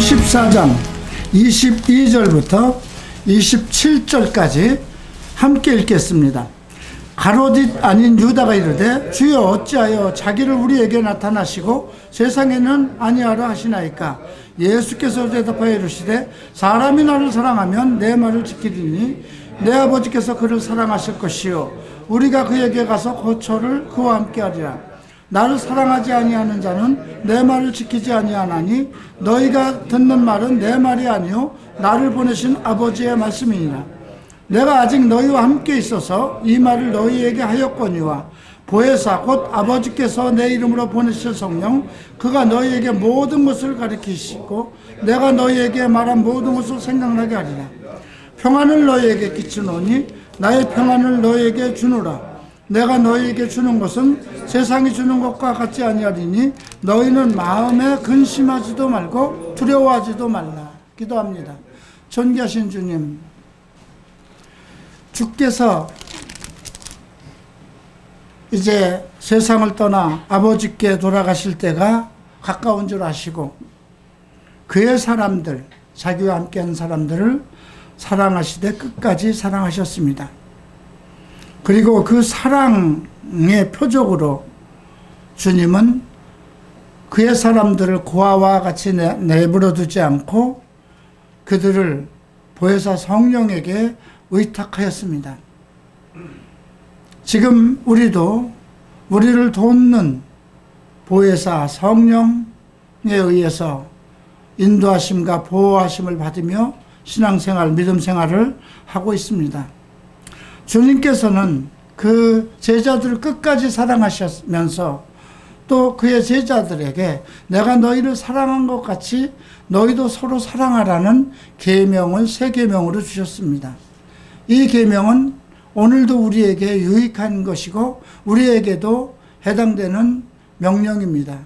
14장 22절부터 27절까지 함께 읽겠습니다. 가롯잇 아닌 유다가 이르되 주여 어찌하여 자기를 우리에게 나타나시고 세상에는 아니하라 하시나이까. 예수께서 대답하여 이르시되 사람이 나를 사랑하면 내 말을 지키리니 내 아버지께서 그를 사랑하실 것이요 우리가 그에게 가서 거처를 그와 함께 하리라. 나를 사랑하지 아니하는 자는 내 말을 지키지 아니하나니 너희가 듣는 말은 내 말이 아니요 나를 보내신 아버지의 말씀이니라. 내가 아직 너희와 함께 있어서 이 말을 너희에게 하였거니와 보혜사 곧 아버지께서 내 이름으로 보내실 성령 그가 너희에게 모든 것을 가르치시고 내가 너희에게 말한 모든 것을 생각나게 하리라. 평안을 너희에게 끼치노니 나의 평안을 너희에게 주노라. 내가 너희에게 주는 것은 세상이 주는 것과 같지 아니하리니 너희는 마음에 근심하지도 말고 두려워하지도 말라. 기도합니다. 존귀하신 주님, 주께서 이제 세상을 떠나 아버지께 돌아가실 때가 가까운 줄 아시고 그의 사람들, 자기와 함께한 사람들을 사랑하시되 끝까지 사랑하셨습니다. 그리고 그 사랑의 표적으로 주님은 그의 사람들을 고아와 같이 내버려 두지 않고 그들을 보혜사 성령에게 의탁하였습니다. 지금 우리도 우리를 돕는 보혜사 성령에 의해서 인도하심과 보호하심을 받으며 신앙생활, 믿음생활을 하고 있습니다. 주님께서는 그 제자들을 끝까지 사랑하시면서 또 그의 제자들에게 내가 너희를 사랑한 것 같이 너희도 서로 사랑하라는 계명을 새 계명으로 주셨습니다. 이 계명은 오늘도 우리에게 유익한 것이고 우리에게도 해당되는 명령입니다.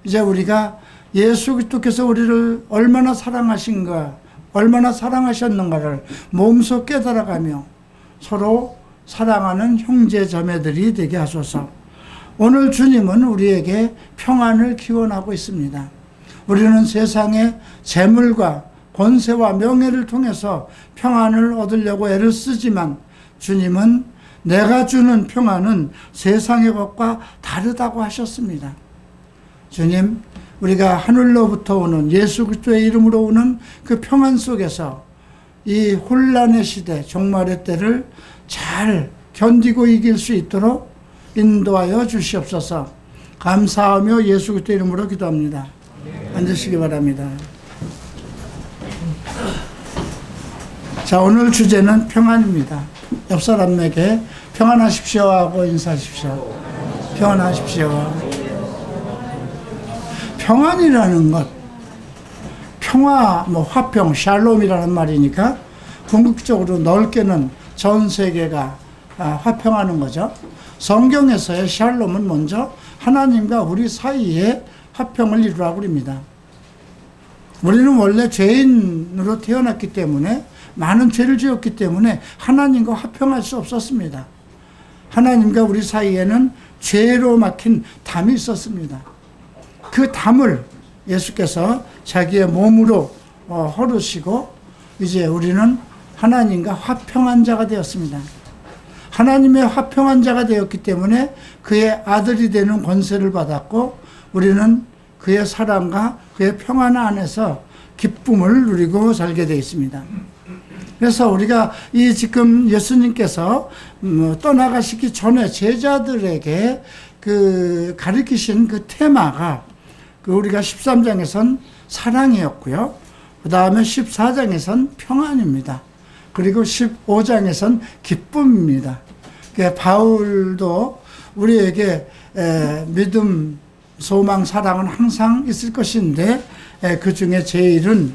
이제 우리가 예수 그리스도께서 우리를 얼마나 사랑하신가, 얼마나 사랑하셨는가를 몸소 깨달아가며 서로 사랑하는 형제 자매들이 되게 하소서. 오늘 주님은 우리에게 평안을 기원하고 있습니다. 우리는 세상의 재물과 권세와 명예를 통해서 평안을 얻으려고 애를 쓰지만 주님은 내가 주는 평안은 세상의 것과 다르다고 하셨습니다. 주님, 우리가 하늘로부터 오는 예수 그리스도의 이름으로 오는 그 평안 속에서 이 혼란의 시대, 종말의 때를 잘 견디고 이길 수 있도록 인도하여 주시옵소서. 감사하며 예수 그리스도 이름으로 기도합니다. 앉으시기 바랍니다. 자, 오늘 주제는 평안입니다. 옆 사람에게 평안하십시오 하고 인사하십시오. 평안하십시오. 평안이라는 것, 평화, 화평, 샬롬이라는 말이니까 궁극적으로 넓게는 전 세계가 화평하는 거죠. 성경에서의 샬롬은 먼저 하나님과 우리 사이에 화평을 이루라고 그럽니다. 우리는 원래 죄인으로 태어났기 때문에 많은 죄를 지었기 때문에 하나님과 화평할 수 없었습니다. 하나님과 우리 사이에는 죄로 막힌 담이 있었습니다. 그 담을 예수께서 자기의 몸으로 헐으시고 이제 우리는 하나님과 화평한 자가 되었습니다. 하나님의 화평한 자가 되었기 때문에 그의 아들이 되는 권세를 받았고 우리는 그의 사랑과 그의 평안 안에서 기쁨을 누리고 살게 되어 있습니다. 그래서 우리가 이 지금 예수님께서 떠나가시기 전에 제자들에게 그 가르치신 그 테마가 우리가 13장에선 사랑이었고요. 그 다음에 14장에선 평안입니다. 그리고 15장에선 기쁨입니다. 바울도 우리에게 믿음, 소망, 사랑은 항상 있을 것인데 그 중에 제일은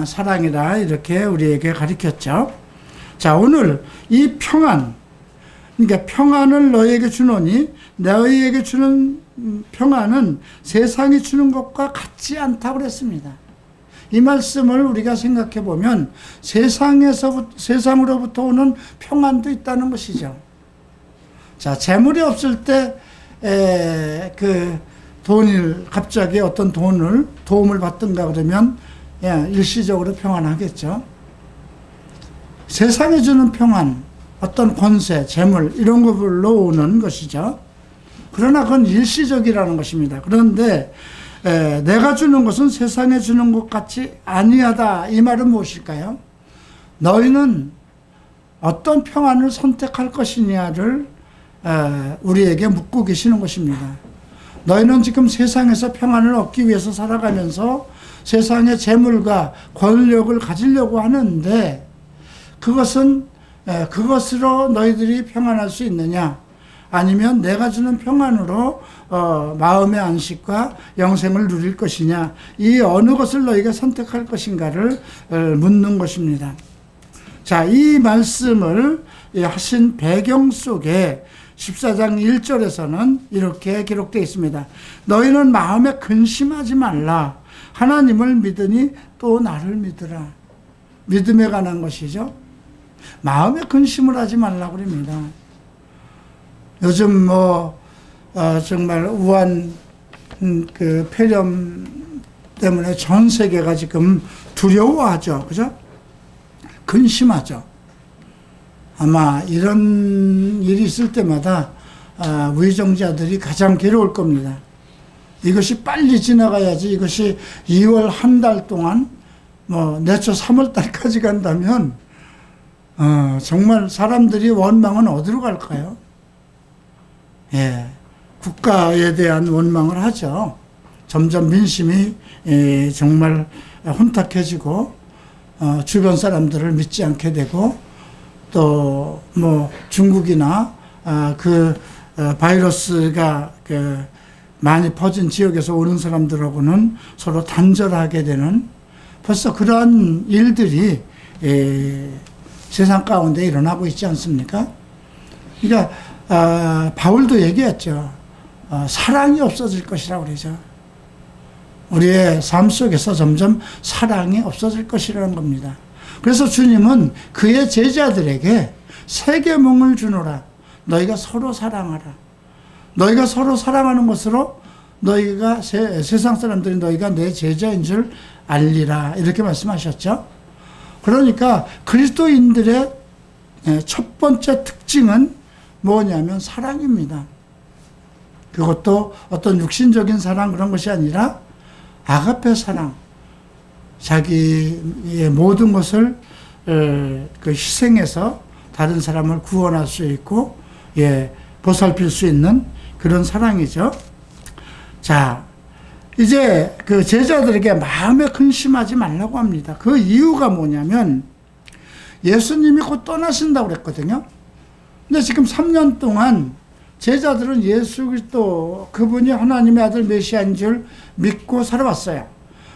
사랑이라 이렇게 우리에게 가르쳤죠. 자, 오늘 이 평안, 그러니까 평안을 너희에게 주노니 너희에게 주는 평안은 세상이 주는 것과 같지 않다고 그랬습니다. 이 말씀을 우리가 생각해 보면 세상으로부터 오는 평안도 있다는 것이죠. 자, 재물이 없을 때 그 돈을 갑자기 어떤 도움을 받든가 그러면 일시적으로 평안하겠죠. 세상에 주는 평안, 어떤 권세, 재물 이런 것으로 오는 것이죠. 그러나 그건 일시적이라는 것입니다. 그런데 내가 주는 것은 세상에 주는 것 같이 아니하다. 이 말은 무엇일까요? 너희는 어떤 평안을 선택할 것이냐를 우리에게 묻고 계시는 것입니다. 너희는 지금 세상에서 평안을 얻기 위해서 살아가면서 세상의 재물과 권력을 가지려고 하는데 그것으로 너희들이 평안할 수 있느냐? 아니면 내가 주는 평안으로 마음의 안식과 영생을 누릴 것이냐? 이 어느 것을 너희가 선택할 것인가를 묻는 것입니다. 자, 이 말씀을 하신 배경 속에 14장 1절에서는 이렇게 기록되어 있습니다. 너희는 마음에 근심하지 말라. 하나님을 믿으니 또 나를 믿으라. 믿음에 관한 것이죠. 마음에 근심을 하지 말라고 그럽니다. 요즘 정말 우한 폐렴 때문에 전 세계가 지금 두려워하죠. 그죠? 근심하죠. 아마 이런 일이 있을 때마다 위정자들이 가장 괴로울 겁니다. 이것이 빨리 지나가야지. 이것이 2월 한 달 동안 내초 3월 달까지 간다면 정말 사람들이 원망은 어디로 갈까요? 국가에 대한 원망을 하죠. 점점 민심이 정말 혼탁해지고 주변 사람들을 믿지 않게 되고 또 중국이나 바이러스가 많이 퍼진 지역에서 오는 사람들하고는 서로 단절하게 되는 벌써 그러한 일들이 세상 가운데 일어나고 있지 않습니까? 그러니까 바울도 얘기했죠. 사랑이 없어질 것이라고 그러죠. 우리의 삶 속에서 점점 사랑이 없어질 것이라는 겁니다. 그래서 주님은 그의 제자들에게 세 계명을 주노라. 너희가 서로 사랑하라. 너희가 서로 사랑하는 것으로 너희가 세상 사람들이 너희가 내 제자인 줄 알리라. 이렇게 말씀하셨죠. 그러니까 그리스도인들의 첫 번째 특징은 뭐냐면 사랑입니다. 그것도 어떤 육신적인 사랑 그런 것이 아니라 아가페 사랑. 자기의 모든 것을 희생해서 다른 사람을 구원할 수 있고 보살필 수 있는 그런 사랑이죠. 자, 이제 그 제자들에게 마음에 근심하지 말라고 합니다. 그 이유가 뭐냐면 예수님이 곧 떠나신다고 그랬거든요. 근데 지금 3년 동안 제자들은 예수 그리스도 그분이 하나님의 아들 메시아인 줄 믿고 살아왔어요.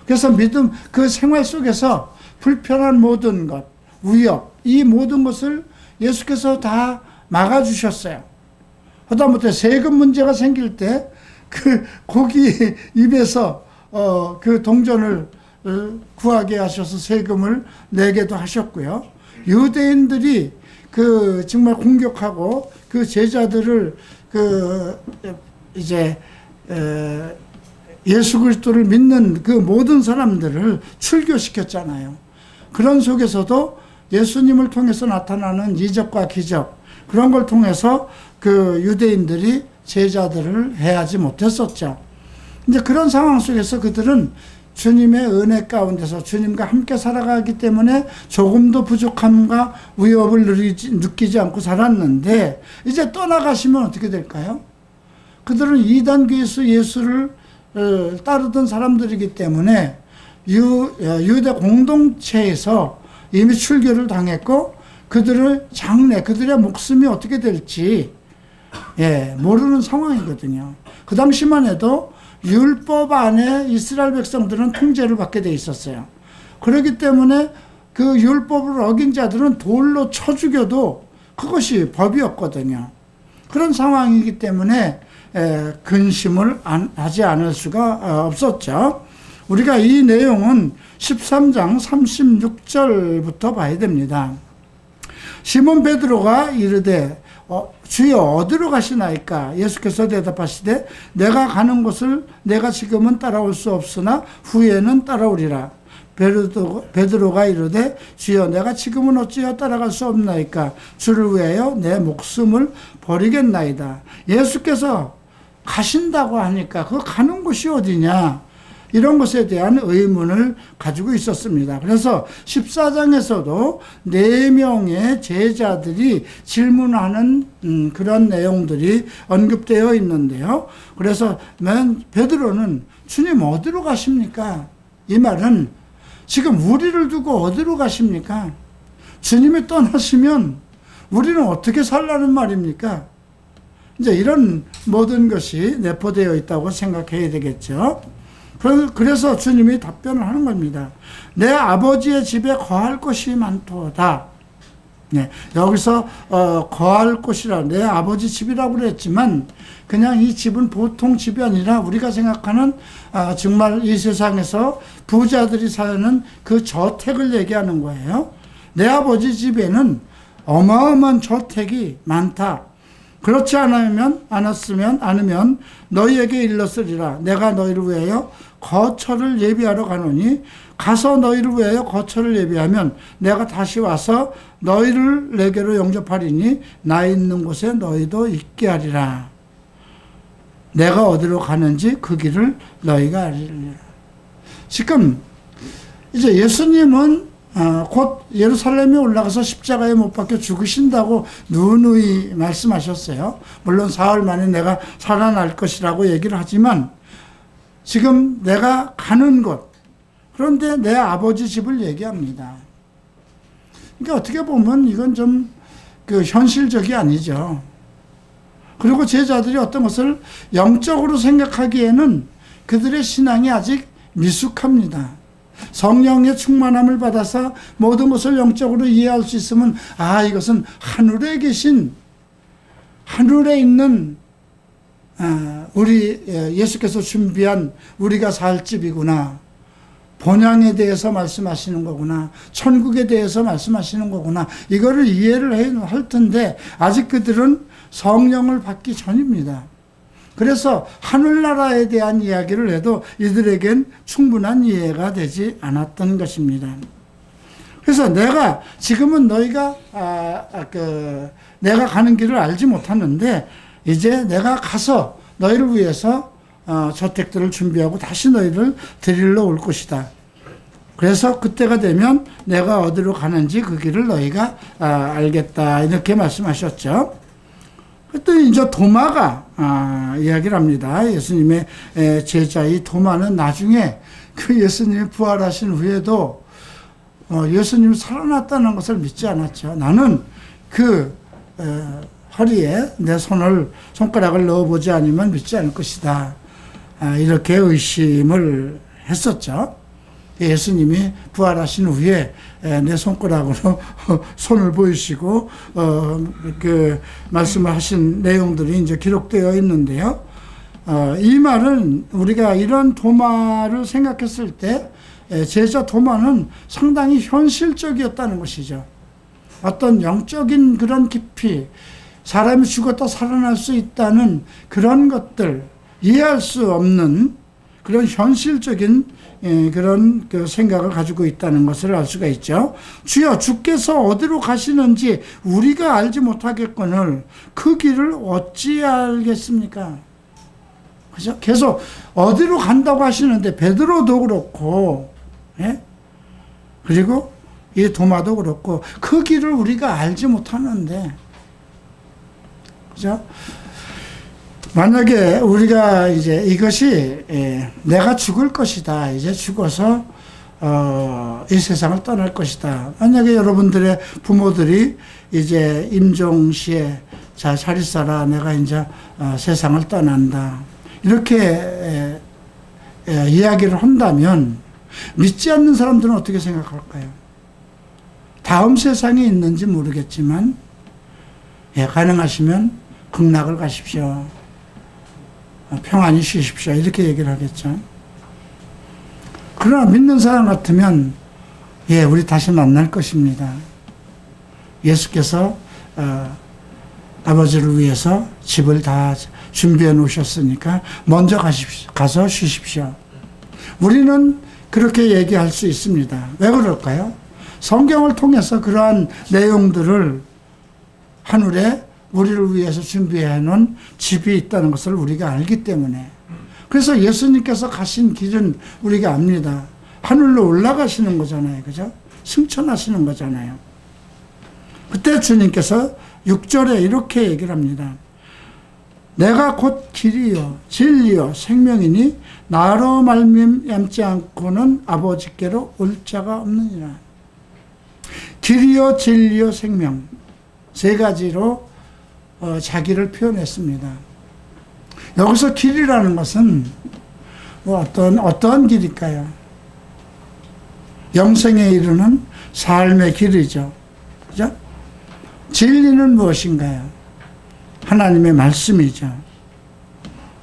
그래서 믿음 그 생활 속에서 불편한 모든 것, 위협, 이 모든 것을 예수께서 다 막아주셨어요. 하다못해 세금 문제가 생길 때 그 고기 입에서 그 동전을 구하게 하셔서 세금을 내게도 하셨고요. 유대인들이 그 정말 공격하고 그 제자들을 예수 그리스도를 믿는 그 모든 사람들을 출교시켰잖아요. 그런 속에서도 예수님을 통해서 나타나는 이적과 기적 그런 걸 통해서 그 유대인들이 제자들을 해하지 못했었죠. 이제 그런 상황 속에서 그들은 주님의 은혜 가운데서 주님과 함께 살아가기 때문에 조금도 부족함과 위협을 느끼지 않고 살았는데 이제 떠나가시면 어떻게 될까요? 그들은 이단 괴수 예수를 따르던 사람들이기 때문에 유대 공동체에서 이미 출교를 당했고 그들의 장래, 그들의 목숨이 어떻게 될지 모르는 상황이거든요. 그 당시만 해도 율법 안에 이스라엘 백성들은 통제를 받게 돼 있었어요. 그렇기 때문에 그 율법을 어긴 자들은 돌로 쳐 죽여도 그것이 법이었거든요. 그런 상황이기 때문에 근심을 하지 않을 수가 없었죠. 우리가 이 내용은 13장 36절부터 봐야 됩니다. 시몬 베드로가 이르되 주여 어디로 가시나이까? 예수께서 대답하시되 내가 가는 곳을 내가 지금은 따라올 수 없으나 후에는 따라오리라. 베드로가 이르되 주여 내가 지금은 어찌하여 따라갈 수 없나이까 주를 위하여 내 목숨을 버리겠나이다. 예수께서 가신다고 하니까 그 가는 곳이 어디냐, 이런 것에 대한 의문을 가지고 있었습니다. 그래서 14장에서도 4명의 제자들이 질문하는 그런 내용들이 언급되어 있는데요. 그래서 베드로는 주님 어디로 가십니까? 이 말은 지금 우리를 두고 어디로 가십니까? 주님이 떠나시면 우리는 어떻게 살라는 말입니까? 이제 이런 모든 것이 내포되어 있다고 생각해야 되겠죠. 그래서 주님이 답변을 하는 겁니다. 내 아버지의 집에 거할 곳이 많도다. 네, 여기서 거할 곳이라 내 아버지 집이라고 그랬지만 그냥 이 집은 보통 집이 아니라 우리가 생각하는 정말 이 세상에서 부자들이 사는 그 저택을 얘기하는 거예요. 내 아버지 집에는 어마어마한 저택이 많다. 그렇지 않으면 너희에게 일렀으리라. 내가 너희를 위하여 거처를 예비하러 가노니 가서 너희를 위하여 거처를 예비하면 내가 다시 와서 너희를 내게로 영접하리니 나 있는 곳에 너희도 있게 하리라. 내가 어디로 가는지 그 길을 너희가 알리리라. 지금 이제 예수님은 곧 예루살렘에 올라가서 십자가에 못 박혀 죽으신다고 누누이 말씀하셨어요. 물론 사흘 만에 내가 살아날 것이라고 얘기를 하지만 지금 내가 가는 곳, 그런데 내 아버지 집을 얘기합니다. 그러니까 어떻게 보면 이건 좀 현실적이 아니죠. 그리고 제자들이 어떤 것을 영적으로 생각하기에는 그들의 신앙이 아직 미숙합니다. 성령의 충만함을 받아서 모든 것을 영적으로 이해할 수 있으면 이것은 하늘에 계신, 하늘에 있는 우리 예수께서 준비한 우리가 살 집이구나. 본향에 대해서 말씀하시는 거구나. 천국에 대해서 말씀하시는 거구나. 이거를 이해를 할 텐데 아직 그들은 성령을 받기 전입니다. 그래서 하늘나라에 대한 이야기를 해도 이들에겐 충분한 이해가 되지 않았던 것입니다. 그래서 지금은 너희가 내가 가는 길을 알지 못하는데 이제 내가 가서 너희를 위해서 저택들을 준비하고 다시 너희를 데리러 올 것이다. 그래서 그때가 되면 내가 어디로 가는지 그 길을 너희가 알겠다. 이렇게 말씀하셨죠. 그때 이제 도마가 이야기를 합니다. 예수님의 제자의 도마는 나중에 그 예수님이 부활하신 후에도 예수님이 살아났다는 것을 믿지 않았죠. 나는 그 허리에 내 손가락을 넣어보지 않으면 믿지 않을 것이다. 이렇게 의심을 했었죠. 예수님이 부활하신 후에 내 손가락으로 손을 보이시고 그 말씀을 하신 내용들이 이제 기록되어 있는데요. 이 말은 우리가 이런 도마를 생각했을 때 제자 도마는 상당히 현실적이었다는 것이죠. 어떤 영적인 그런 깊이, 사람이 죽었다 살아날 수 있다는 그런 것들, 이해할 수 없는 그런 현실적인 그런 생각을 가지고 있다는 것을 알 수가 있죠. 주여, 주께서 어디로 가시는지 우리가 알지 못하겠거늘 그 길을 어찌 알겠습니까? 그죠? 계속 어디로 간다고 하시는데 베드로도 그렇고, 그리고 이 도마도 그렇고 그 길을 우리가 알지 못하는데, 그죠? 만약에 우리가 이제 이것이 내가 죽을 것이다. 이제 죽어서 이 세상을 떠날 것이다. 만약에 여러분들의 부모들이 이제 임종시에 잘 있어라. 내가 이제 세상을 떠난다. 이렇게 이야기를 한다면 믿지 않는 사람들은 어떻게 생각할까요? 다음 세상이 있는지 모르겠지만 가능하시면 극락을 가십시오. 평안히 쉬십시오. 이렇게 얘기를 하겠죠. 그러나 믿는 사람 같으면 우리 다시 만날 것입니다. 예수께서 아버지를 위해서 집을 다 준비해 놓으셨으니까 먼저 가서 쉬십시오. 우리는 그렇게 얘기할 수 있습니다. 왜 그럴까요? 성경을 통해서 그러한 내용들을 하늘에 우리를 위해서 준비해 놓은 집이 있다는 것을 우리가 알기 때문에, 그래서 예수님께서 가신 길은 우리가 압니다. 하늘로 올라가시는 거잖아요. 그죠? 승천하시는 거잖아요. 그때 주님께서 6절에 이렇게 얘기를 합니다. 내가 곧 길이요 진리요 생명이니 나로 말미암지 않고는 아버지께로 올 자가 없느니라. 길이요 진리요 생명, 세 가지로 자기를 표현했습니다. 여기서 길이라는 것은 어떤 길일까요? 영생에 이르는 삶의 길이죠. 그죠? 진리는 무엇인가요? 하나님의 말씀이죠.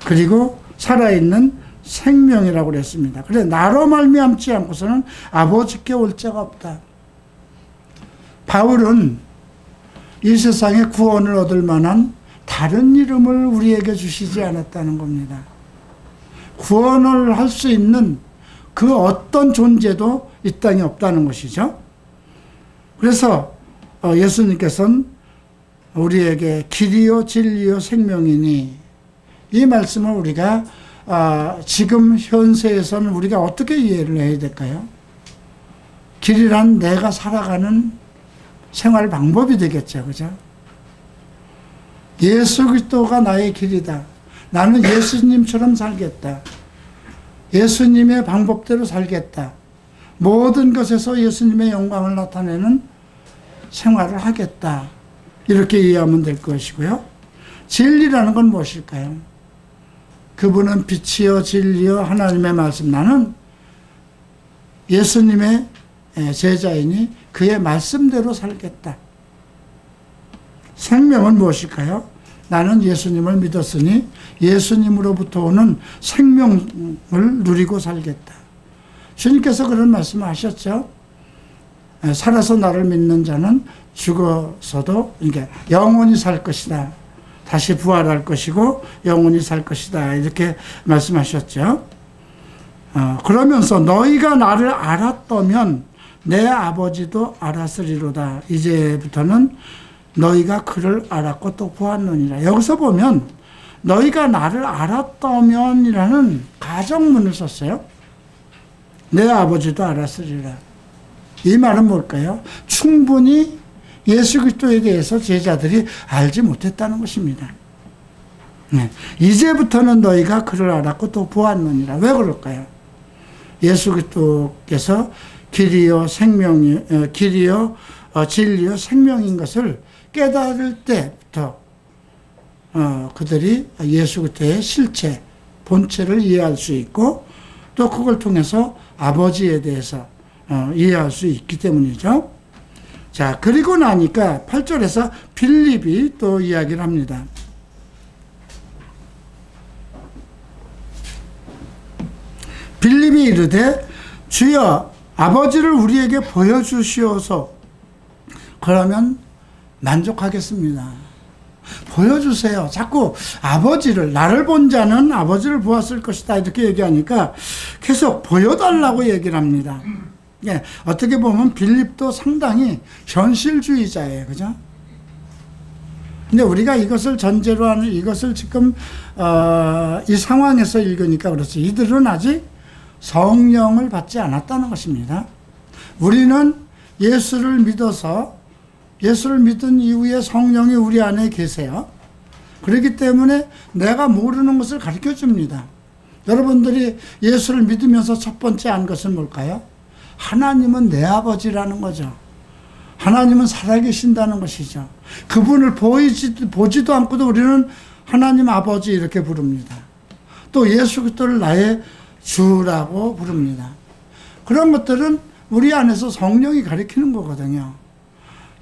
그리고 살아있는 생명이라고 그랬습니다. 그래, 나로 말미암지 않고서는 아버지께 올 자가 없다. 바울은 이 세상에 구원을 얻을 만한 다른 이름을 우리에게 주시지 않았다는 겁니다. 구원을 할 수 있는 그 어떤 존재도 이 땅에 없다는 것이죠. 그래서 예수님께서는 우리에게 길이요 진리요 생명이니, 이 말씀을 우리가 지금 현세에서는 우리가 어떻게 이해를 해야 될까요? 길이란 내가 살아가는 생활 방법이 되겠죠. 그죠? 예수 그리스도가 나의 길이다. 나는 예수님처럼 살겠다. 예수님의 방법대로 살겠다. 모든 것에서 예수님의 영광을 나타내는 생활을 하겠다. 이렇게 이해하면 될 것이고요. 진리라는 건 무엇일까요? 그분은 빛이요 진리요 하나님의 말씀. 나는 예수님의 제자이니 그의 말씀대로 살겠다. 생명은 무엇일까요? 나는 예수님을 믿었으니 예수님으로부터 오는 생명을 누리고 살겠다. 주님께서 그런 말씀을 하셨죠. 살아서 나를 믿는 자는 죽어서도 영원히 살 것이다. 다시 부활할 것이고 영원히 살 것이다. 이렇게 말씀하셨죠. 그러면서 너희가 나를 알았다면 내 아버지도 알았으리로다. 이제부터는 너희가 그를 알았고 또 보았느니라. 여기서 보면 너희가 나를 알았다면이라는 가정문을 썼어요. 내 아버지도 알았으리라. 이 말은 뭘까요? 충분히 예수 그리스도에 대해서 제자들이 알지 못했다는 것입니다. 네. 이제부터는 너희가 그를 알았고 또 보았느니라. 왜 그럴까요? 예수 그리스도께서 길이요 진리요 생명인 것을 깨달을 때부터 그들이 예수 그리스도의 실체, 본체를 이해할 수 있고 또 그걸 통해서 아버지에 대해서 이해할 수 있기 때문이죠. 자, 그리고 나니까 8절에서 빌립이 또 이야기를 합니다. 빌립이 이르되 주여 아버지를 우리에게 보여주시어서 그러면 만족하겠습니다. 보여주세요. 자꾸 아버지를, 나를 본 자는 아버지를 보았을 것이다 이렇게 얘기하니까 계속 보여달라고 얘기를 합니다. 예, 어떻게 보면 빌립도 상당히 현실주의자예요. 그죠? 근데 우리가 이것을 전제로 하는, 이것을 지금 이 상황에서 읽으니까 그렇지, 이들은 아직 성령을 받지 않았다는 것입니다. 우리는 예수를 믿어서, 예수를 믿은 이후에 성령이 우리 안에 계세요. 그렇기 때문에 내가 모르는 것을 가르쳐 줍니다. 여러분들이 예수를 믿으면서 첫 번째 안 것은 뭘까요? 하나님은 내 아버지라는 거죠. 하나님은 살아계신다는 것이죠. 그분을 보지도 않고도 우리는 하나님 아버지 이렇게 부릅니다. 또 예수 그리스도를 나의 주라고 부릅니다. 그런 것들은 우리 안에서 성령이 가르치는 거거든요.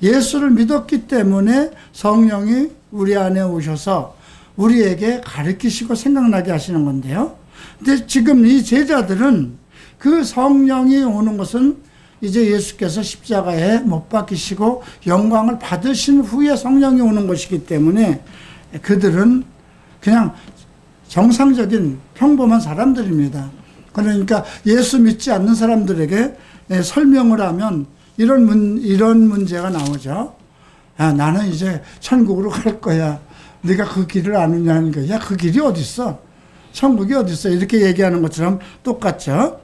예수를 믿었기 때문에 성령이 우리 안에 오셔서 우리에게 가르치시고 생각나게 하시는 건데요. 근데 지금 이 제자들은 그 성령이 오는 것은 이제 예수께서 십자가에 못 박히시고 영광을 받으신 후에 성령이 오는 것이기 때문에 그들은 그냥 정상적인 평범한 사람들입니다. 그러니까 예수 믿지 않는 사람들에게 설명을 하면 이런 문제가 나오죠. 야, 나는 이제 천국으로 갈 거야. 네가 그 길을 아느냐는 거야. 야, 그 길이 어딨어? 천국이 어딨어? 이렇게 얘기하는 것처럼 똑같죠.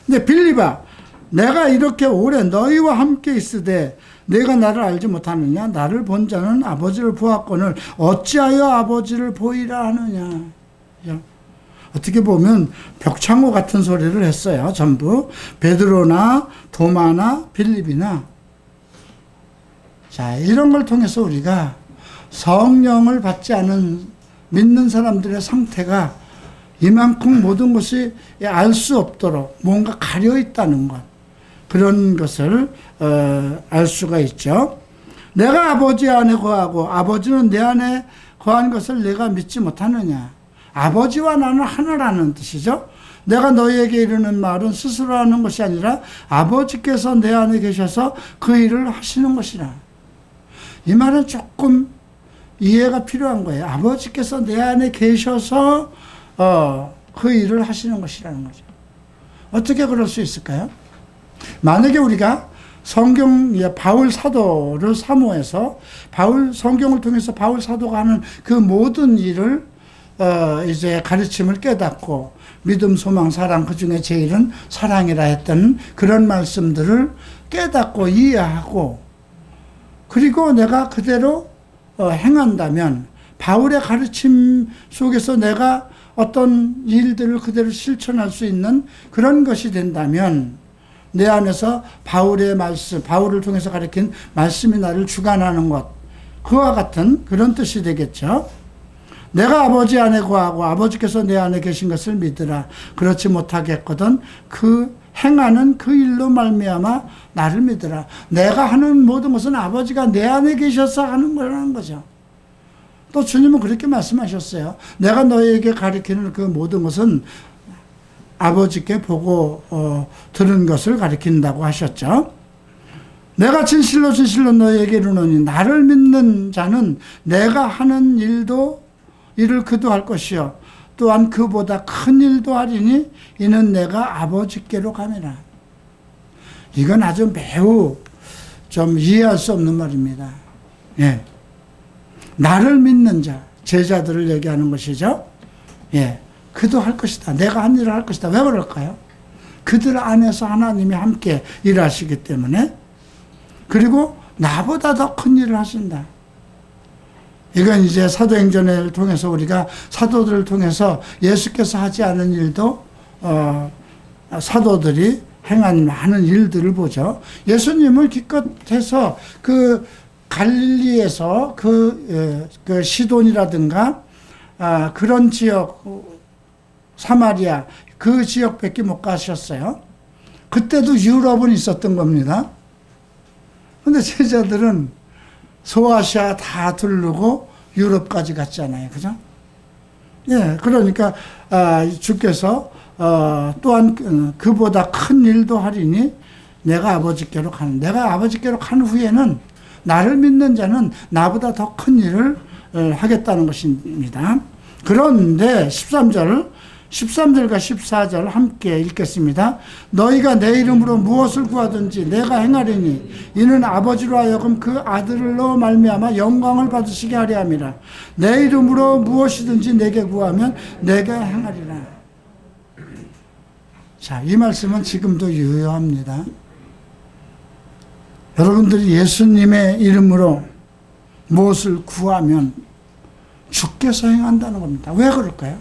근데 빌립아, 내가 이렇게 오래 너희와 함께 있으되 내가 나를 알지 못하느냐? 나를 본 자는 아버지를 보았거늘 어찌하여 아버지를 보이라 하느냐? 어떻게 보면 벽창호 같은 소리를 했어요. 전부 베드로나 도마나 빌립이나. 자, 이런 걸 통해서 우리가 성령을 받지 않은 믿는 사람들의 상태가 이만큼 모든 것이 알 수 없도록 뭔가 가려 있다는 것, 그런 것을 알 수가 있죠. 내가 아버지 안에 거하고 아버지는 내 안에 거한 것을 내가 믿지 못하느냐. 아버지와 나는 하나라는 뜻이죠. 내가 너희에게 이르는 말은 스스로 하는 것이 아니라 아버지께서 내 안에 계셔서 그 일을 하시는 것이라. 이 말은 조금 이해가 필요한 거예요. 아버지께서 내 안에 계셔서 그 일을 하시는 것이라는 거죠. 어떻게 그럴 수 있을까요? 만약에 우리가 바울 사도를 사모해서 성경을 통해서 바울 사도가 하는 그 모든 일을 이제 가르침을 깨닫고 믿음, 소망, 사랑, 그 중에 제일은 사랑이라 했던 그런 말씀들을 깨닫고 이해하고 그리고 내가 그대로 행한다면 바울의 가르침 속에서 내가 어떤 일들을 그대로 실천할 수 있는 그런 것이 된다면 내 안에서 바울의 말씀, 바울을 통해서 가르친 말씀이 나를 주관하는 것, 그와 같은 그런 뜻이 되겠죠. 내가 아버지 안에 거하고 아버지께서 내 안에 계신 것을 믿으라. 그렇지 못하겠거든 그 행하는 그 일로 말미암아 나를 믿으라. 내가 하는 모든 것은 아버지가 내 안에 계셔서 하는 거라는 거죠. 또 주님은 그렇게 말씀하셨어요. 내가 너희에게 가르치는 그 모든 것은 아버지께 보고 들은 것을 가르친다고 하셨죠. 내가 진실로 진실로 너희에게 이르노니 나를 믿는 자는 내가 하는 일을 그도 할 것이요 또한 그보다 큰 일도 하리니 이는 내가 아버지께로 가매라. 이건 아주 매우 좀 이해할 수 없는 말입니다. 예. 나를 믿는 자, 제자들을 얘기하는 것이죠. 예. 그도 할 것이다. 내가 한 일을 할 것이다. 왜 그럴까요? 그들 안에서 하나님이 함께 일하시기 때문에, 그리고 나보다 더 큰 일을 하신다. 이건 이제 사도행전을 통해서 우리가 사도들을 통해서 예수께서 하지 않은 일도 사도들이 행한 많은 일들을 보죠. 예수님을 기껏해서 그 갈릴리에서 그 시돈이라든가 그런 지역, 사마리아 그 지역밖에 못 가셨어요. 그때도 유럽은 있었던 겁니다. 근데 제자들은 소아시아 다 두르고 유럽까지 갔잖아요. 그죠? 예, 그러니까 주께서 또한 그보다 큰 일도 하리니 내가 아버지께로 가는, 내가 아버지께로 간 후에는 나를 믿는 자는 나보다 더 큰 일을 하겠다는 것입니다. 그런데 13절과 14절 함께 읽겠습니다. 너희가 내 이름으로 무엇을 구하든지 내가 행하리니 이는 아버지로 하여금 그 아들로 말미암아 영광을 받으시게 하려 함이라. 내 이름으로 무엇이든지 내게 구하면 내가 행하리라. 자, 이 말씀은 지금도 유효합니다. 여러분들이 예수님의 이름으로 무엇을 구하면 주께서 행한다는 겁니다. 왜 그럴까요?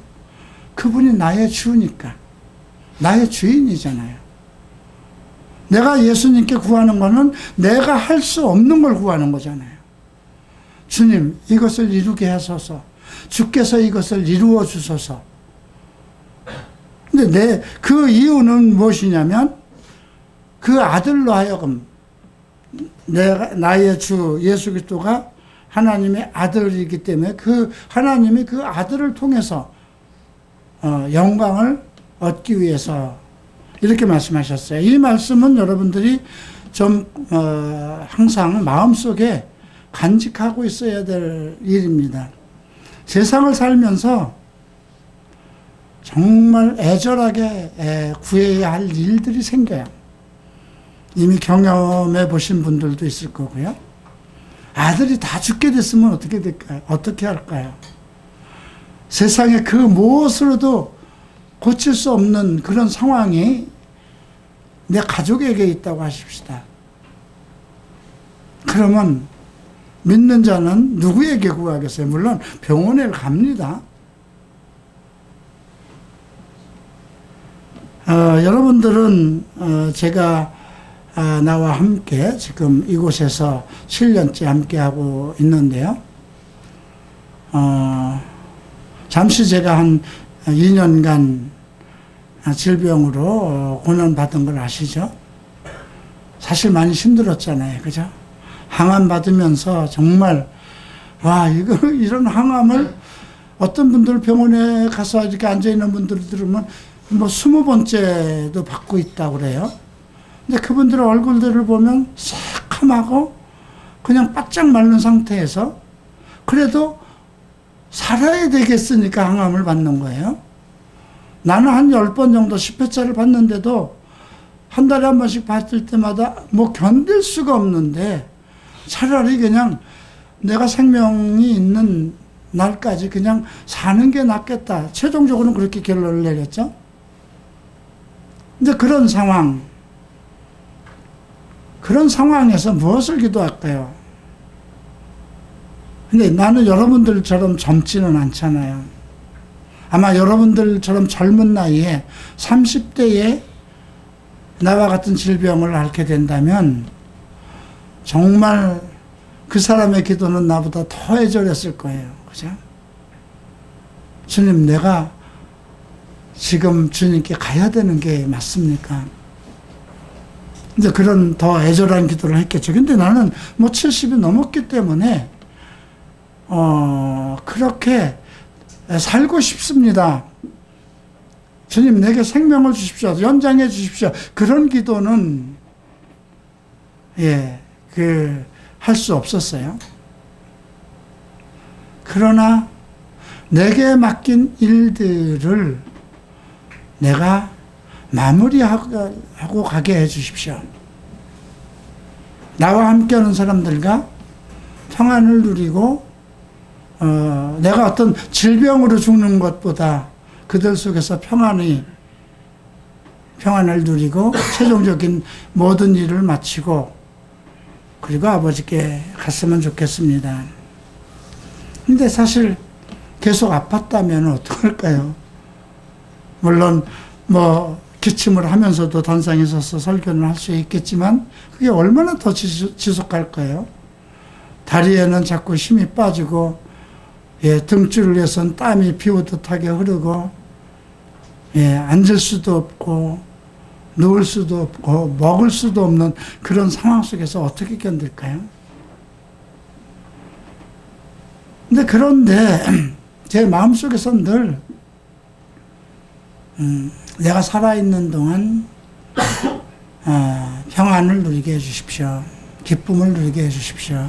그분이 나의 주니까. 나의 주인이잖아요. 내가 예수님께 구하는 거는 내가 할 수 없는 걸 구하는 거잖아요. 주님, 이것을 이루게 하소서. 주께서 이것을 이루어 주소서. 근데 그 이유는 무엇이냐면 그 아들로 하여금 나의 주 예수 그리스도가 하나님의 아들이기 때문에 그 하나님이 그 아들을 통해서 영광을 얻기 위해서 이렇게 말씀하셨어요. 이 말씀은 여러분들이 좀 항상 마음속에 간직하고 있어야 될 일입니다. 세상을 살면서 정말 애절하게 구해야 할 일들이 생겨요. 이미 경험해 보신 분들도 있을 거고요. 아들이 다 죽게 됐으면 어떻게 될까요? 어떻게 할까요? 세상에 그 무엇으로도 고칠 수 없는 그런 상황이 내 가족에게 있다고 하십시다. 그러면 믿는 자는 누구에게 구하겠어요? 물론 병원에 갑니다. 여러분들은 제가 나와 함께 지금 이곳에서 7년째 함께하고 있는데요. 잠시 제가 한 2년간 질병으로 고난받은 걸 아시죠? 사실 많이 힘들었잖아요. 그죠? 항암 받으면서 정말, 와, 이런 항암을 어떤 분들 병원에 가서 이렇게 앉아있는 분들 들으면 뭐 20번째도 받고 있다고 그래요. 근데 그분들의 얼굴들을 보면 새카맣고 그냥 바짝 마른 상태에서 그래도 살아야 되겠으니까 항암을 받는 거예요. 나는 한 10번 정도 10회차를 받는데도 한 달에 한 번씩 받을 때마다 뭐 견딜 수가 없는데 차라리 그냥 내가 생명이 있는 날까지 그냥 사는 게 낫겠다. 최종적으로는 그렇게 결론을 내렸죠. 근데 그런 상황에서 무엇을 기도할까요? 근데 나는 여러분들처럼 젊지는 않잖아요. 아마 여러분들처럼 젊은 나이에 30대에 나와 같은 질병을 앓게 된다면 정말 그 사람의 기도는 나보다 더 애절했을 거예요. 그죠? 주님, 내가 지금 주님께 가야 되는 게 맞습니까? 이제 그런 더 애절한 기도를 했겠죠. 근데 나는 뭐 70이 넘었기 때문에, 그렇게 살고 싶습니다. 주님, 내게 생명을 주십시오. 연장해 주십시오. 그런 기도는, 할 수 없었어요. 그러나, 내게 맡긴 일들을 내가 마무리하고 가게 해 주십시오. 나와 함께하는 사람들과 평안을 누리고 내가 어떤 질병으로 죽는 것보다 그들 속에서 평안을 누리고 최종적인 모든 일을 마치고 그리고 아버지께 갔으면 좋겠습니다. 근데 사실 계속 아팠다면 어떡할까요? 물론 기침을 하면서도 단상에 서서 설교는 할 수 있겠지만 그게 얼마나 더 지속할까요? 다리에는 자꾸 힘이 빠지고 등줄을 위해서는 땀이 비오듯하게 흐르고 앉을 수도 없고 누울 수도 없고 먹을 수도 없는 그런 상황 속에서 어떻게 견딜까요? 그런데 제 마음속에서는 늘 내가 살아있는 동안 평안을 누리게 해주십시오. 기쁨을 누리게 해주십시오.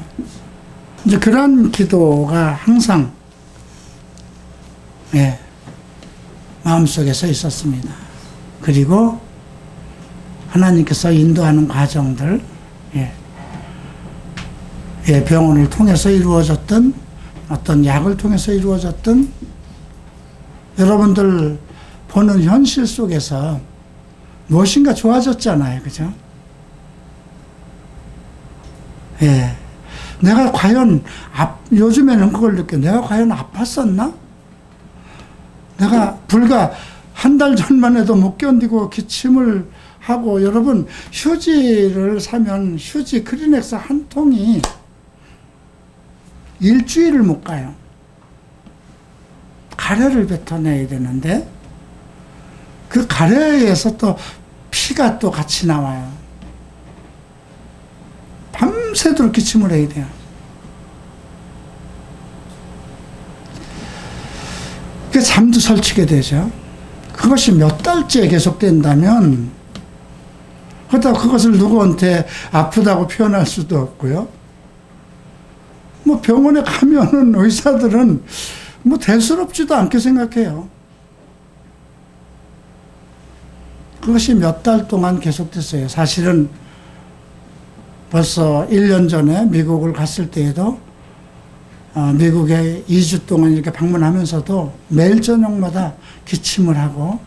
이제 그런 기도가 항상 마음속에서 있었습니다. 그리고 하나님께서 인도하는 과정들, 병원을 통해서 이루어졌던 어떤 약을 통해서 이루어졌던 여러분들 보는 현실 속에서 무엇인가 좋아졌잖아요. 그죠? 내가 과연, 요즘에는 그걸 느껴. 내가 과연 아팠었나? 내가 불과 한 달 전만 해도 못 견디고 기침을 하고, 여러분, 휴지를 사면 휴지 크리넥스 한 통이 일주일을 못 가요. 가래를 뱉어내야 되는데, 그 가래에서 또 피가 또 같이 나와요. 밤새도록 기침을 해야 돼요. 그 잠도 설치게 되죠. 그것이 몇 달째 계속된다면, 그렇다고 그것을 누구한테 아프다고 표현할 수도 없고요. 병원에 가면은 의사들은 대수롭지도 않게 생각해요. 그것이 몇 달 동안 계속됐어요. 사실은 벌써 1년 전에 미국을 갔을 때에도 미국에 2주 동안 이렇게 방문하면서도 매일 저녁마다 기침을 하고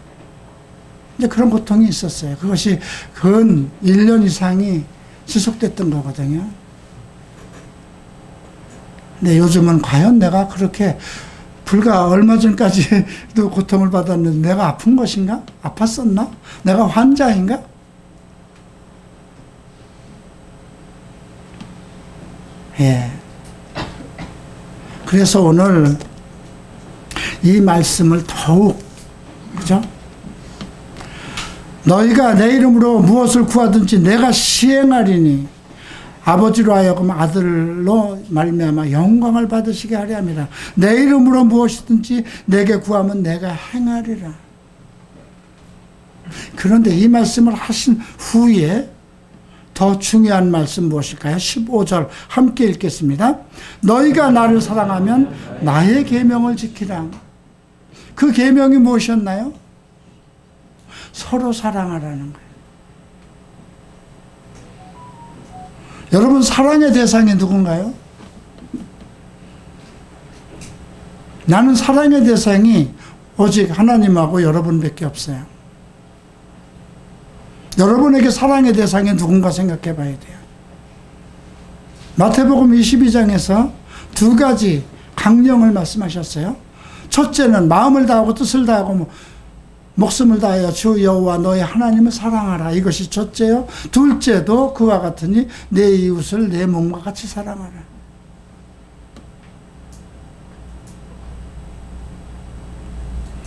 이제 그런 고통이 있었어요. 그것이 근 1년 이상이 지속됐던 거거든요. 근데 요즘은 과연 내가 그렇게 불과 얼마 전까지도 고통을 받았는데 내가 아픈 것인가? 아팠었나? 내가 환자인가? 예. 그래서 오늘 이 말씀을 더욱, 그죠? 너희가 내 이름으로 무엇을 구하든지 내가 시행하리니 아버지로 하여금 아들로 말미암아 영광을 받으시게 하려 함이라. 내 이름으로 무엇이든지 내게 구하면 내가 행하리라. 그런데 이 말씀을 하신 후에 더 중요한 말씀 무엇일까요? 15절 함께 읽겠습니다. 너희가 나를 사랑하면 나의 계명을 지키라. 그 계명이 무엇이었나요? 서로 사랑하라는 거예요. 여러분, 사랑의 대상이 누군가요? 나는 사랑의 대상이 오직 하나님하고 여러분밖에 없어요. 여러분에게 사랑의 대상이 누군가 생각해 봐야 돼요. 마태복음 22장에서 두 가지 강령을 말씀하셨어요. 첫째는 마음을 다하고 뜻을 다하고 목숨을 다하여 주 여호와 너의 하나님을 사랑하라. 이것이 첫째요. 둘째도 그와 같으니 내 이웃을 내 몸과 같이 사랑하라.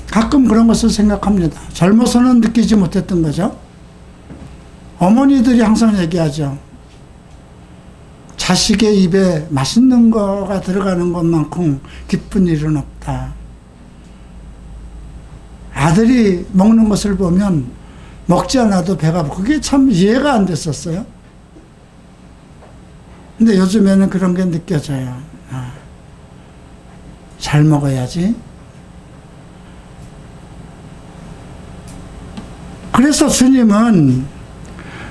가끔 그런 것을 생각합니다. 젊어서는 느끼지 못했던 거죠. 어머니들이 항상 얘기하죠. 자식의 입에 맛있는 거가 들어가는 것만큼 기쁜 일은 없다. 아들이 먹는 것을 보면 먹지 않아도 배가 부르고 그게 참 이해가 안 됐었어요. 근데 요즘에는 그런 게 느껴져요. 잘 먹어야지. 그래서 주님은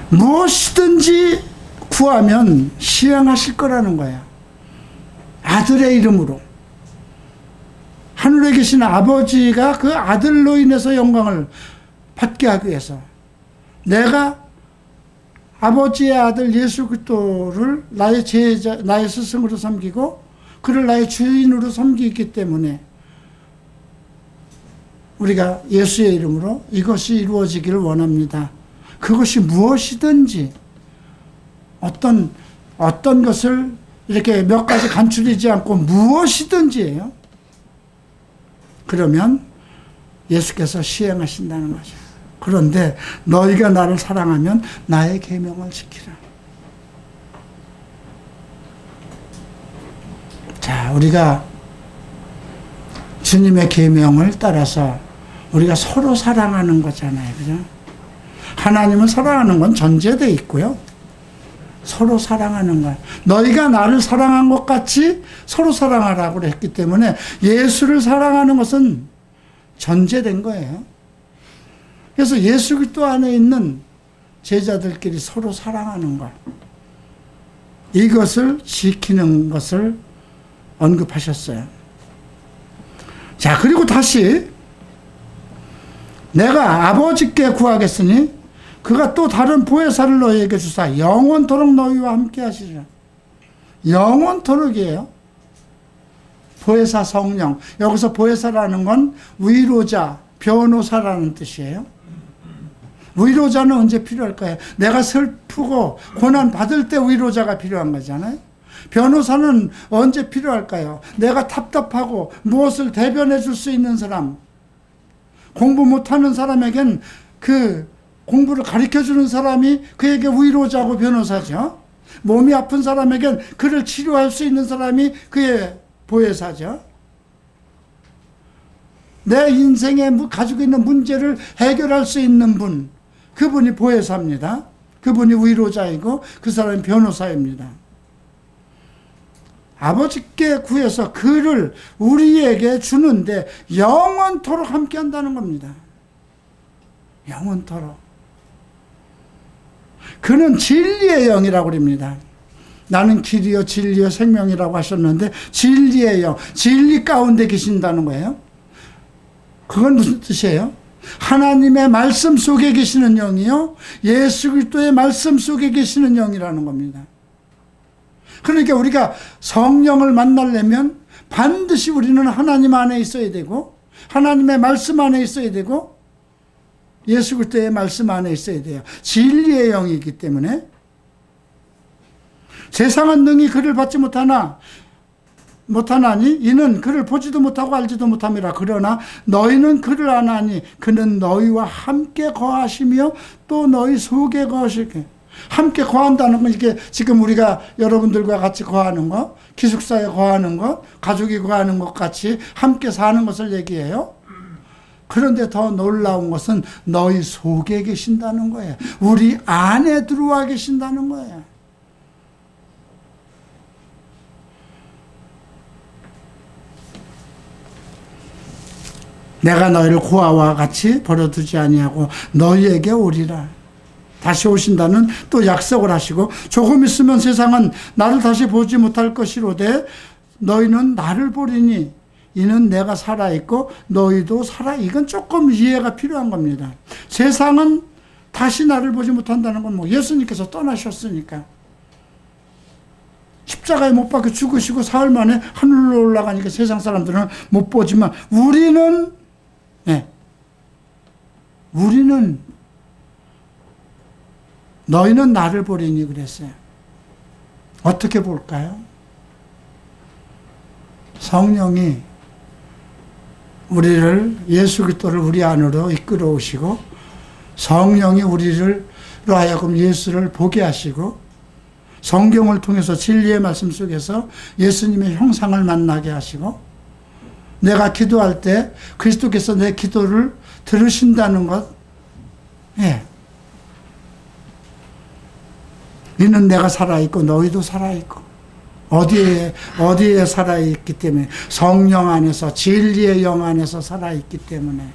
무엇이든지 구하면 시행하실 거라는 거예요. 아들의 이름으로. 하늘에 계신 아버지가 그 아들로 인해서 영광을 받게 하기 위해서 내가 아버지의 아들 예수 그리스도를 나의 제자, 나의 스승으로 섬기고 그를 나의 주인으로 섬기기 때문에 우리가 예수의 이름으로 이것이 이루어지기를 원합니다. 그것이 무엇이든지 어떤 것을 이렇게 몇 가지 간추리지 않고 무엇이든지예요. 그러면 예수께서 시행하신다는 거죠. 그런데 너희가 나를 사랑하면 나의 계명을 지키라. 자, 우리가 주님의 계명을 따라서 우리가 서로 사랑하는 거잖아요. 그죠? 하나님을 사랑하는 건 전제되어 있고요. 서로 사랑하는 거예요. 너희가 나를 사랑한 것 같이 서로 사랑하라고 했기 때문에 예수를 사랑하는 것은 전제된 거예요. 그래서 예수 그리스도 안에 있는 제자들끼리 서로 사랑하는 것, 이것을 지키는 것을 언급하셨어요. 자, 그리고 다시 내가 아버지께 구하겠으니 그가 또 다른 보혜사를 너희에게 주사 영원토록 너희와 함께 하시리라. 영원토록이에요. 보혜사 성령. 여기서 보혜사라는 건 위로자, 변호사라는 뜻이에요. 위로자는 언제 필요할까요? 내가 슬프고 고난 받을 때 위로자가 필요한 거잖아요. 변호사는 언제 필요할까요? 내가 답답하고 무엇을 대변해 줄 수 있는 사람, 공부 못하는 사람에겐 그 공부를 가르쳐주는 사람이 그에게 위로자고 변호사죠. 몸이 아픈 사람에겐 그를 치료할 수 있는 사람이 그의 보혜사죠. 내 인생에 가지고 있는 문제를 해결할 수 있는 분, 그분이 보혜사입니다. 그분이 위로자이고 그 사람이 변호사입니다. 아버지께 구해서 그를 우리에게 주는데 영원토록 함께 한다는 겁니다. 영원토록. 그는 진리의 영이라고 그럽니다. 나는 길이요 진리요 생명이라고 하셨는데 진리의 영, 진리 가운데 계신다는 거예요. 그건 무슨 뜻이에요? 하나님의 말씀 속에 계시는 영이요 예수 그리스도의 말씀 속에 계시는 영이라는 겁니다. 그러니까 우리가 성령을 만나려면 반드시 우리는 하나님 안에 있어야 되고 하나님의 말씀 안에 있어야 되고 예수 그리스도의 말씀 안에 있어야 돼요. 진리의 영이기 때문에 세상은 능히 그를 받지 못하나니 이는 그를 보지도 못하고 알지도 못함이라. 그러나 너희는 그를 아나니 그는 너희와 함께 거하시며 또 너희 속에 거하시게. 함께 거한다는 건 이게 지금 우리가 여러분들과 같이 거하는 것, 기숙사에 거하는 것, 가족이 거하는 것 같이 함께 사는 것을 얘기해요. 그런데 더 놀라운 것은 너희 속에 계신다는 거예요. 우리 안에 들어와 계신다는 거예요. 내가 너희를 고아와 같이 버려두지 아니하고 너희에게 오리라. 다시 오신다는 또 약속을 하시고 조금 있으면 세상은 나를 다시 보지 못할 것이로되 너희는 나를 보리니 이는 내가 살아있고 너희도 살아. 이건 조금 이해가 필요한 겁니다. 세상은 다시 나를 보지 못한다는 건 뭐 예수님께서 떠나셨으니까 십자가에 못 박혀 죽으시고 사흘 만에 하늘로 올라가니까 세상 사람들은 못 보지만 우리는 너희는 나를 보리니 그랬어요. 어떻게 볼까요? 성령이 우리를 예수 그리스도를 우리 안으로 이끌어 오시고 성령이 우리를 하여금 예수를 보게 하시고 성경을 통해서 진리의 말씀 속에서 예수님의 형상을 만나게 하시고 내가 기도할 때 그리스도께서 내 기도를 들으신다는 것, 이는 내가 살아있고 너희도 살아있고 어디에 살아있기 때문에 성령 안에서 진리의 영 안에서 살아있기 때문에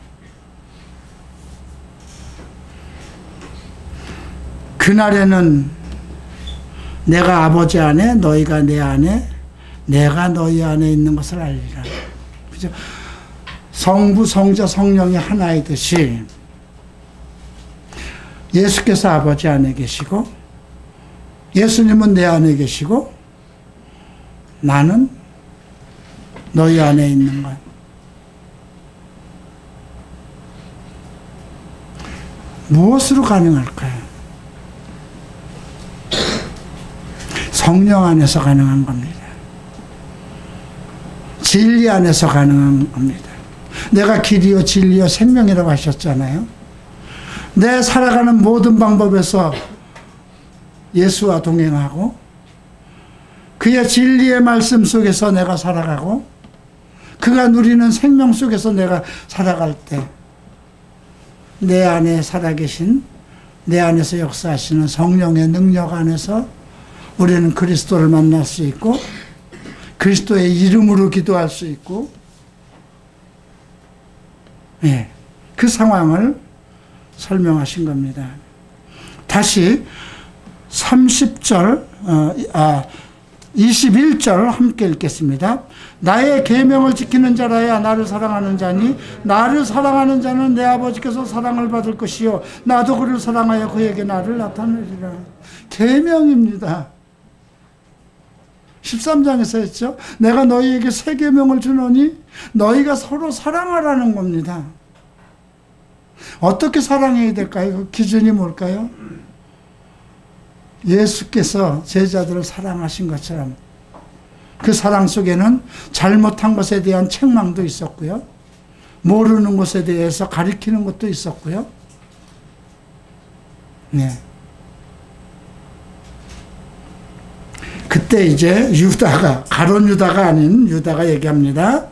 그날에는 내가 아버지 안에 너희가 내 안에 내가 너희 안에 있는 것을 알리라. 그죠? 성부 성자 성령이 하나이듯이 예수께서 아버지 안에 계시고 예수님은 내 안에 계시고 나는 너희 안에 있는 것. 무엇으로 가능할까요? 성령 안에서 가능한 겁니다. 진리 안에서 가능한 겁니다. 내가 길이요 진리요 생명이라고 하셨잖아요. 내 살아가는 모든 방법에서 예수와 동행하고 그의 진리의 말씀 속에서 내가 살아가고 그가 누리는 생명 속에서 내가 살아갈 때 내 안에 살아계신 내 안에서 역사하시는 성령의 능력 안에서 우리는 그리스도를 만날 수 있고 그리스도의 이름으로 기도할 수 있고 그 상황을 설명하신 겁니다. 다시 21절 함께 읽겠습니다. 나의 계명을 지키는 자라야 나를 사랑하는 자니 나를 사랑하는 자는 내 아버지께서 사랑을 받을 것이요 나도 그를 사랑하여 그에게 나를 나타내리라. 계명입니다. 13장에서 했죠. 내가 너희에게 새 계명을 주노니 너희가 서로 사랑하라는 겁니다. 어떻게 사랑해야 될까요? 그 기준이 뭘까요? 예수께서 제자들을 사랑하신 것처럼 그 사랑 속에는 잘못한 것에 대한 책망도 있었고요. 모르는 것에 대해서 가리키는 것도 있었고요. 그때 이제 유다가, 가룟 유다가 아닌 유다가 얘기합니다.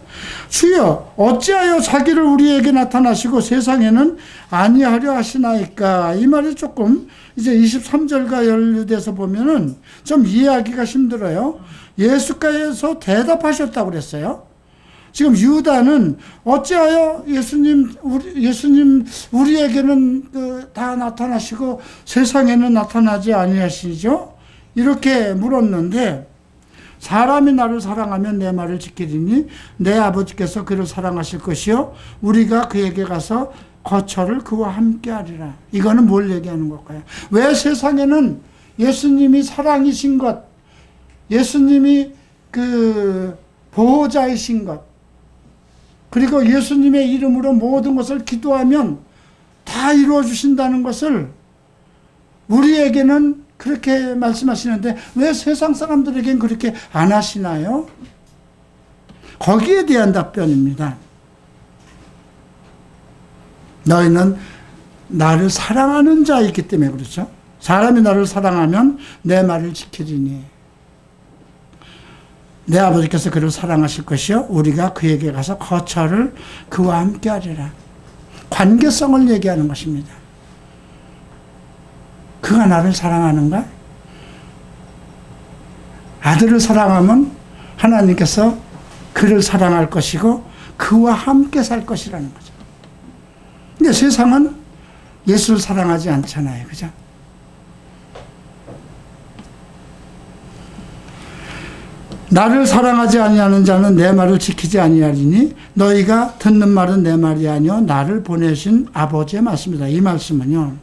주여 어찌하여 자기를 우리에게 나타나시고 세상에는 아니하려 하시나이까. 이 말이 조금 이제 23절과 연루돼서 보면은 좀 이해하기가 힘들어요. 예수께서 대답하셨다고 그랬어요. 지금 유다는 어찌하여 예수님 우리에게는 다 나타나시고 세상에는 나타나지 아니하시죠? 이렇게 물었는데, 사람이 나를 사랑하면 내 말을 지키리니 내 아버지께서 그를 사랑하실 것이요 우리가 그에게 가서 거처를 그와 함께 하리라. 이거는 뭘 얘기하는 걸까요? 왜 세상에는 예수님이 사랑이신 것, 예수님이 그 보호자이신 것, 그리고 예수님의 이름으로 모든 것을 기도하면 다 이루어 주신다는 것을 우리에게는 그렇게 말씀하시는데 왜 세상 사람들에겐 그렇게 안 하시나요? 거기에 대한 답변입니다. 너희는 나를 사랑하는 자이기 때문에 그렇죠. 사람이 나를 사랑하면 내 말을 지키리니 내 아버지께서 그를 사랑하실 것이요 우리가 그에게 가서 거처를 그와 함께 하리라. 관계성을 얘기하는 것입니다. 그가 나를 사랑하는가? 아들을 사랑하면 하나님께서 그를 사랑할 것이고 그와 함께 살 것이라는 거죠. 근데 세상은 예수를 사랑하지 않잖아요. 그죠? 나를 사랑하지 아니하는 자는 내 말을 지키지 아니하리니 너희가 듣는 말은 내 말이 아니요 나를 보내신 아버지의 말씀이다. 이 말씀은요,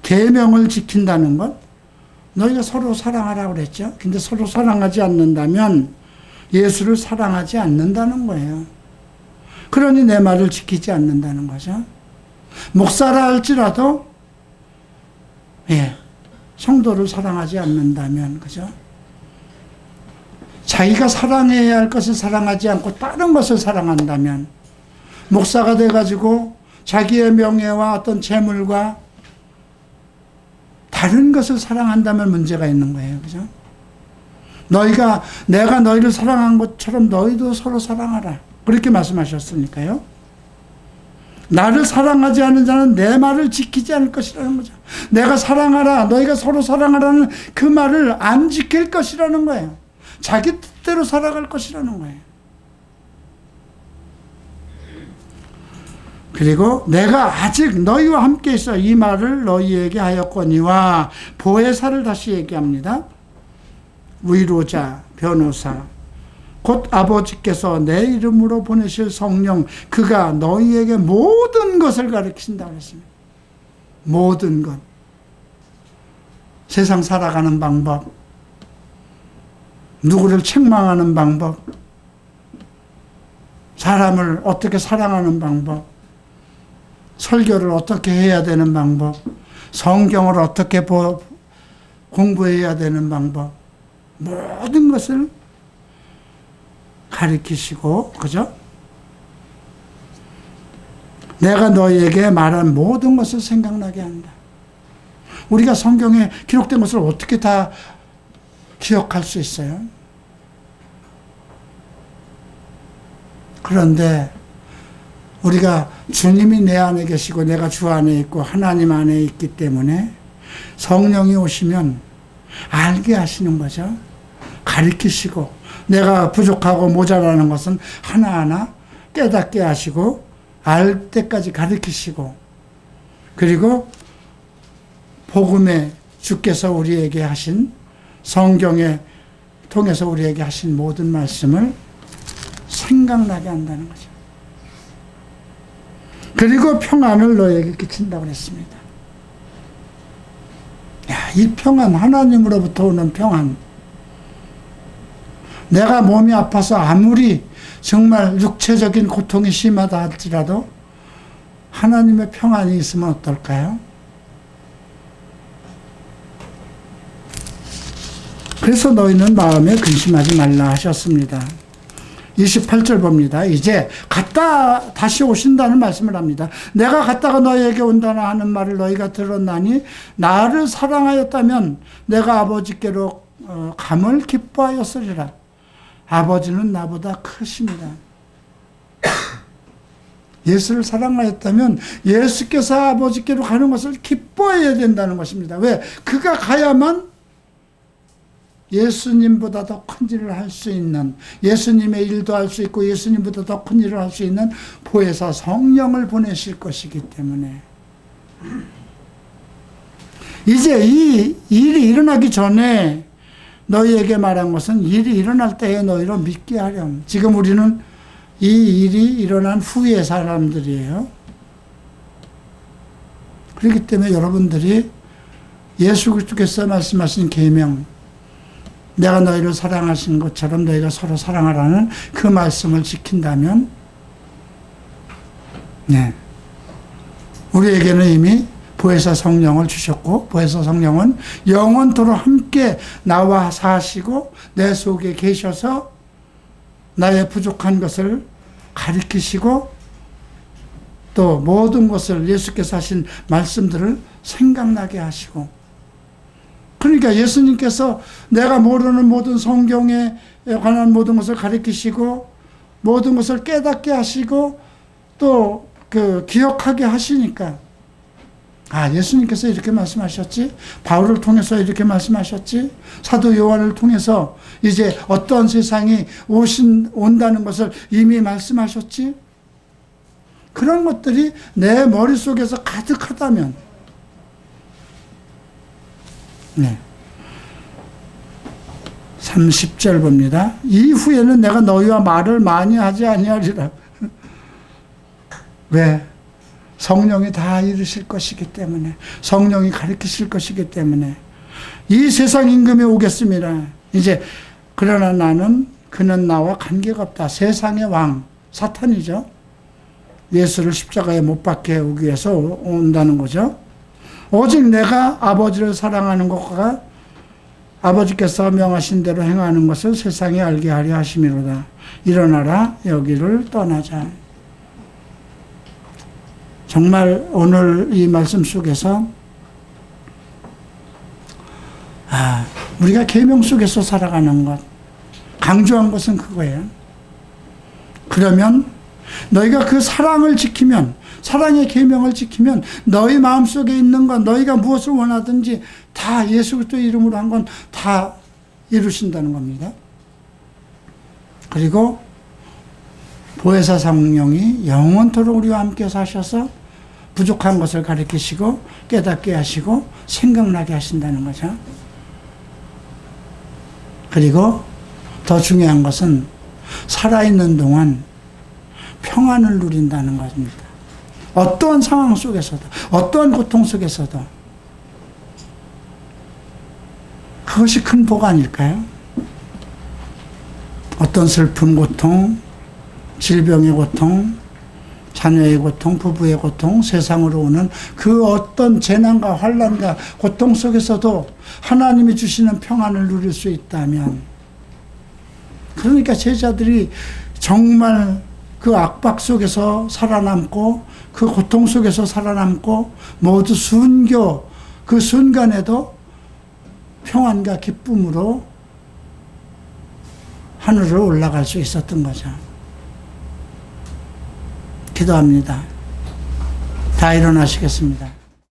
계명을 지킨다는 것, 너희가 서로 사랑하라고 그랬죠. 근데 서로 사랑하지 않는다면 예수를 사랑하지 않는다는 거예요. 그러니 내 말을 지키지 않는다는 거죠. 목사라 할지라도 성도를 사랑하지 않는다면, 그죠? 자기가 사랑해야 할 것을 사랑하지 않고 다른 것을 사랑한다면, 목사가 돼가지고 자기의 명예와 어떤 재물과 다른 것을 사랑한다면 문제가 있는 거예요. 그죠? 내가 너희를 사랑한 것처럼 너희도 서로 사랑하라. 그렇게 말씀하셨으니까요. 나를 사랑하지 않는 자는 내 말을 지키지 않을 것이라는 거죠. 내가 사랑하라, 너희가 서로 사랑하라는 그 말을 안 지킬 것이라는 거예요. 자기 뜻대로 살아갈 것이라는 거예요. 그리고 내가 아직 너희와 함께 있어 이 말을 너희에게 하였거니와, 보혜사를 다시 얘기합니다. 위로자, 변호사, 곧 아버지께서 내 이름으로 보내실 성령, 그가 너희에게 모든 것을 가르치신다고 했습니다. 모든 것. 세상 살아가는 방법, 누구를 책망하는 방법, 사람을 어떻게 사랑하는 방법, 설교를 어떻게 해야 되는 방법, 성경을 어떻게 공부해야 되는 방법, 모든 것을 가르치시고, 그죠? 내가 너희에게 말한 모든 것을 생각나게 한다. 우리가 성경에 기록된 것을 어떻게 다 기억할 수 있어요? 그런데 우리가 주님이 내 안에 계시고 내가 주 안에 있고 하나님 안에 있기 때문에 성령이 오시면 알게 하시는 거죠. 가르치시고, 내가 부족하고 모자라는 것은 하나하나 깨닫게 하시고 알 때까지 가르치시고, 그리고 복음에 주께서 우리에게 하신, 성경에 통해서 우리에게 하신 모든 말씀을 생각나게 한다는 거죠. 그리고 평안을 너에게 끼친다고 했습니다. 이 평안, 하나님으로부터 오는 평안. 내가 몸이 아파서 아무리 정말 육체적인 고통이 심하다 할지라도 하나님의 평안이 있으면 어떨까요? 그래서 너희는 마음에 근심하지 말라 하셨습니다. 28절 봅니다. 이제 갔다 다시 오신다는 말씀을 합니다. 내가 갔다가 너희에게 온다나 하는 말을 너희가 들었나니 나를 사랑하였다면 내가 아버지께로 감을 기뻐하였으리라. 아버지는 나보다 크십니다. 예수를 사랑하였다면 예수께서 아버지께로 가는 것을 기뻐해야 된다는 것입니다. 왜? 그가 가야만 예수님보다 더 큰 일을 할 수 있는, 예수님의 일도 할 수 있고 예수님보다 더 큰 일을 할 수 있는 보혜사 성령을 보내실 것이기 때문에 이제 이 일이 일어나기 전에 너희에게 말한 것은 일이 일어날 때에 너희로 믿게 하렴. 지금 우리는 이 일이 일어난 후의 사람들이에요. 그렇기 때문에 여러분들이 예수 그리스도께서 말씀하신 계명, 내가 너희를 사랑하신 것처럼 너희가 서로 사랑하라는 그 말씀을 지킨다면, 네, 우리에게는 이미 보혜사 성령을 주셨고, 보혜사 성령은 영원토록 함께 나와 사시고 내 속에 계셔서 나의 부족한 것을 가리키시고 또 모든 것을 예수께서 하신 말씀들을 생각나게 하시고, 그러니까 예수님께서 내가 모르는 모든 성경에 관한 모든 것을 가리키시고 모든 것을 깨닫게 하시고 또 기억하게 하시니까, 예수님께서 이렇게 말씀하셨지, 바울을 통해서 이렇게 말씀하셨지, 사도 요한을 통해서 이제 어떤 세상이 온다는 것을 이미 말씀하셨지, 그런 것들이 내 머릿속에서 가득하다면, 네, 30절 봅니다. 이후에는 내가 너희와 말을 많이 하지 아니하리라. 왜? 성령이 다 이루실 것이기 때문에, 성령이 가르치실 것이기 때문에. 이 세상 임금이 오겠습니다. 이제 그러나 그는 나와 관계가 없다. 세상의 왕 사탄이죠. 예수를 십자가에 못 박게 오기 위해서 온다는 거죠. 오직 내가 아버지를 사랑하는 것과 아버지께서 명하신 대로 행하는 것을 세상에 알게 하려 하심이로다. 일어나라, 여기를 떠나자. 정말 오늘 이 말씀 속에서 우리가 계명 속에서 살아가는 것, 강조한 것은 그거예요. 그러면 너희가 그 사랑을 지키면, 사랑의 계명을 지키면 너희 마음속에 있는 것, 너희가 무엇을 원하든지 다 예수 그리스도의 이름으로 한 건 다 이루신다는 겁니다. 그리고 보혜사 성령이 영원토록 우리와 함께 사셔서 부족한 것을 가르치시고 깨닫게 하시고 생각나게 하신다는 거죠. 그리고 더 중요한 것은 살아있는 동안 평안을 누린다는 것입니다. 어떠한 상황 속에서도, 어떠한 고통 속에서도. 그것이 큰 복 아닐까요? 어떤 슬픈 고통, 질병의 고통, 자녀의 고통, 부부의 고통, 세상으로 오는 그 어떤 재난과 환난과 고통 속에서도 하나님이 주시는 평안을 누릴 수 있다면, 그러니까 제자들이 정말 그 압박 속에서 살아남고 그 고통 속에서 살아남고 모두 순교, 그 순간에도 평안과 기쁨으로 하늘로 올라갈 수 있었던 거죠. 기도합니다. 다 일어나시겠습니다.